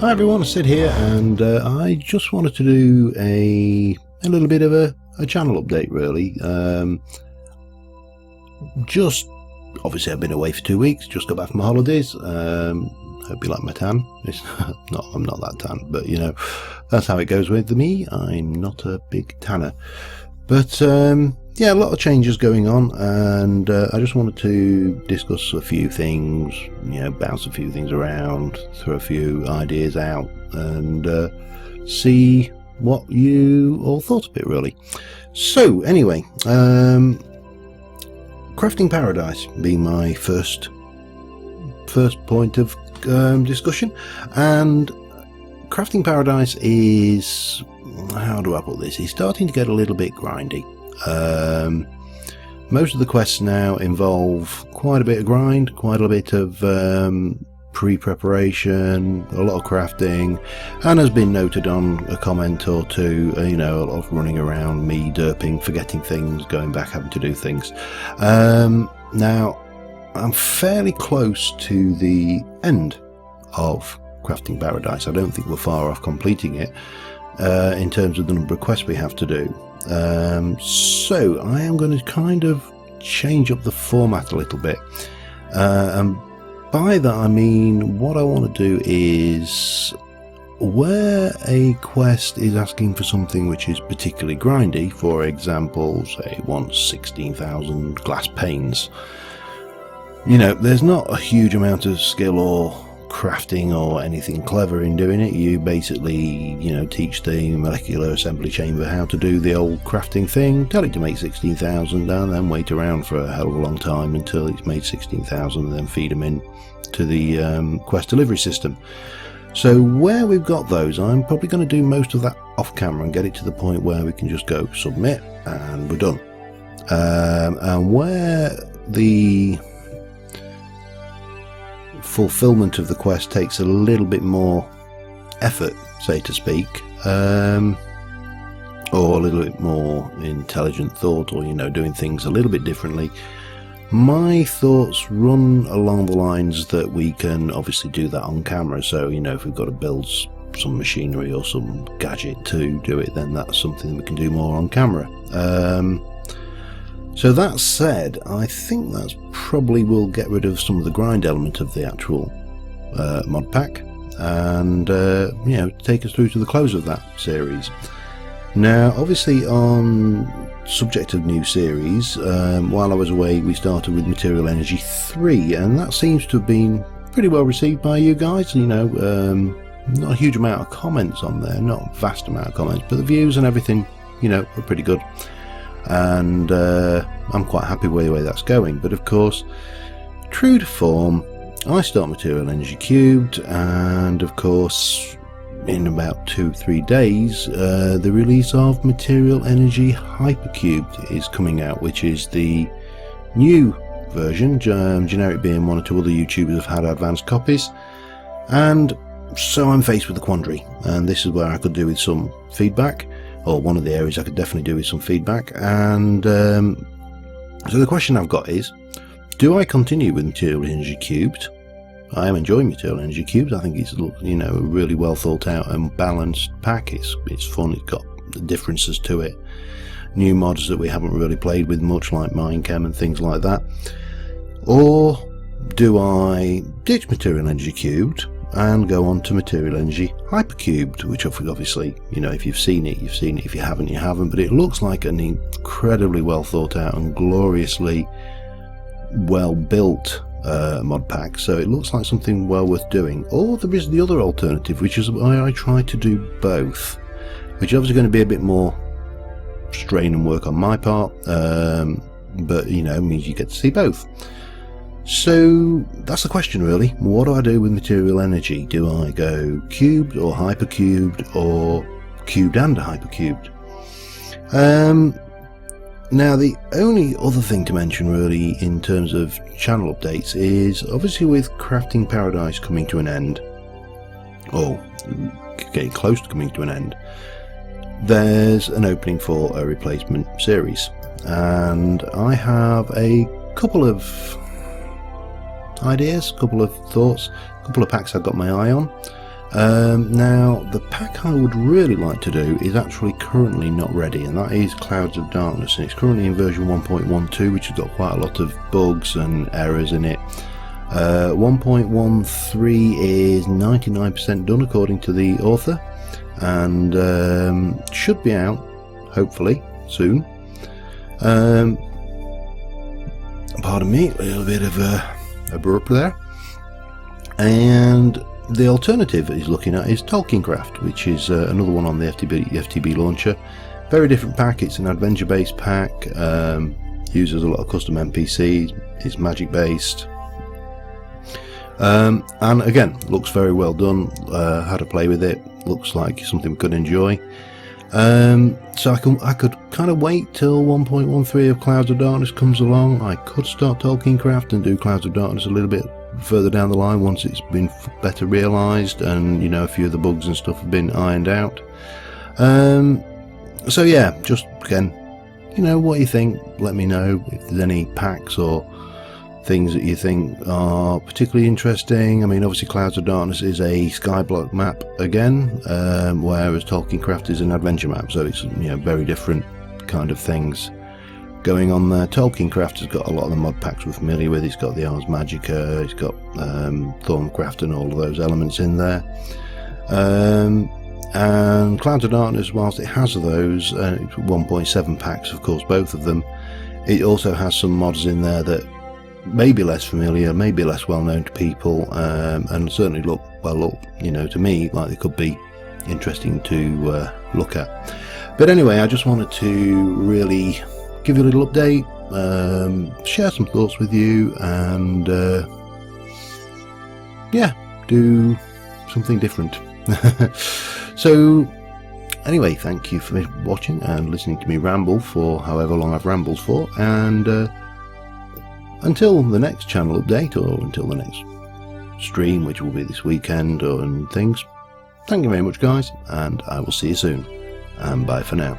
Hi everyone, Sid here, and I just wanted to do a little bit of a channel update really. Just obviously I've been away for 2 weeks, just got back from my holidays. Hope you like my tan. I'm not that tan, but you know, that's how it goes with me. I'm not a big tanner. But yeah, a lot of changes going on, and I just wanted to discuss a few things, you know, bounce a few things around, throw a few ideas out, and see what you all thought of it, really. So, anyway, Crafting Paradise being my first point of discussion, and Crafting Paradise is, how do I put this? It's starting to get a little bit grindy. Most of the quests now involve quite a bit of grind, quite a bit of pre-preparation, a lot of crafting, and has been noted on a comment or two, you know, a lot of running around, me derping, forgetting things, going back, having to do things. Now, I'm fairly close to the end of Crafting Paradise. I don't think we're far off completing it in terms of the number of quests we have to do. So I am going to kind of change up the format a little bit, and by that I mean what I want to do is, where a quest is asking for something which is particularly grindy, for example, say it wants 16,000 glass panes, you know, there's not a huge amount of skill or crafting or anything clever in doing it. You basically, you know, teach the molecular assembly chamber how to do the old crafting thing, tell it to make 16,000, and then wait around for a hell of a long time until it's made 16,000, and then feed them in to the quest delivery system. So where we've got those, I'm probably going to do most of that off camera and get it to the point where we can just go submit and we're done. And where the fulfillment of the quest takes a little bit more effort, say to speak, or a little bit more intelligent thought, or, you know, doing things a little bit differently, my thoughts run along the lines that we can obviously do that on camera. So, you know, if we've got to build some machinery or some gadget to do it, then that's something we can do more on camera. So that said, I think that's probably will get rid of some of the grind element of the actual mod pack, and you know, take us through to the close of that series. Now, obviously, on subject of new series, while I was away, we started with Material Energy 3, and that seems to have been pretty well received by you guys. You know, not a huge amount of comments on there, not a vast amount of comments, but the views and everything, you know, are pretty good. And I'm quite happy with the way that's going. But of course, true to form, I start Material Energy Cubed, and of course in about 2-3 days the release of Material Energy Hypercubed is coming out, which is the new version, generic being one or two other YouTubers have had advanced copies. And so I'm faced with a quandary, and this is where I could do with some feedback, or one of the areas I could definitely do with some feedback. And so the question I've got is, do I continue with Material Energy Cubed? I am enjoying Material Energy Cubed. I think it's, you know, a really well thought out and balanced pack. It's fun, it's got differences to it, new mods that we haven't really played with much, like Minechem and things like that. Or do I ditch Material Energy Cubed and go on to Material Energy Hypercubed, which obviously, you know, if you've seen it, you've seen it. If you haven't, you haven't. But it looks like an incredibly well thought out and gloriously well built mod pack. So it looks like something well worth doing. Or there is the other alternative, which is why I try to do both, which is obviously going to be a bit more strain and work on my part, but, you know, means you get to see both. So that's the question really. What do I do with Material Energy? Do I go cubed or hypercubed, or cubed and hypercubed? Now, the only other thing to mention really in terms of channel updates is, obviously with Crafting Paradise coming to an end, or getting close to coming to an end, there's an opening for a replacement series, and I have a couple of ideas, couple of thoughts, couple of packs I've got my eye on. Now, the pack I would really like to do is actually currently not ready, and that is Clouds of Darkness, and it's currently in version 1.12, which has got quite a lot of bugs and errors in it. 1.13 is 99% done according to the author, and should be out hopefully soon. Pardon me, a little bit of a burp there. And the alternative he's looking at is Tolkiencraft, which is another one on the FTB launcher. Very different pack. It's an adventure based pack, uses a lot of custom NPCs, it's magic based, and again looks very well done. Had to play with it, looks like something we could enjoy. So I could kind of wait till 1.13 of Clouds of Darkness comes along. I could start Tolkiencraft and do Clouds of Darkness a little bit further down the line once it's been better realised, and you know, a few of the bugs and stuff have been ironed out. So yeah, just again, you know, what you think, let me know if there's any packs or things that you think are particularly interesting. I mean, obviously Clouds of Darkness is a skyblock map again, whereas Tolkiencraft is an adventure map, so it's, you know, very different kind of things going on there. Tolkiencraft has got a lot of the mod packs we're familiar with. It's got the Ars Magica, it's got Thorncraft and all of those elements in there. And Clouds of Darkness, whilst it has those 1.7 packs, of course, both of them, it also has some mods in there that may be less familiar, may be less well known to people, and certainly look, you know, to me like they could be interesting to look at. But anyway, I just wanted to really give you a little update, share some thoughts with you, and yeah, do something different. So anyway, thank you for watching and listening to me ramble for however long I've rambled for, and until the next channel update, or until the next stream, which will be this weekend and things, thank you very much guys, and I will see you soon, and bye for now.